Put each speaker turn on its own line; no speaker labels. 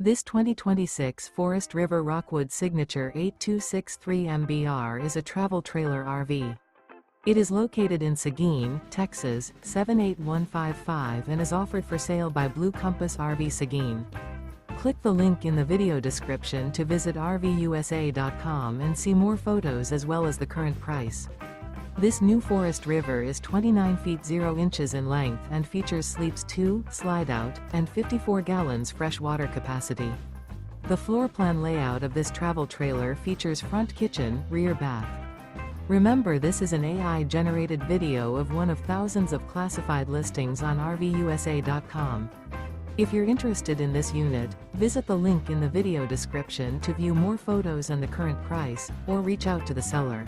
This 2026 Forest River Rockwood Signature 8263 MBR is a travel trailer RV. It is located in Seguin, Texas, 78155 and is offered for sale by Blue Compass RV Seguin. Click the link in the video description to visit RVUSA.com and see more photos as well as the current price. This new Forest River is 29 feet 0 inches in length and features sleeps 2, Slideout, and 54 gallons fresh water capacity. The floor plan layout of this travel trailer features front kitchen, rear bath. Remember, this is an AI-generated video of one of thousands of classified listings on RVUSA.com. If you're interested in this unit, visit the link in the video description to view more photos and the current price, or reach out to the seller.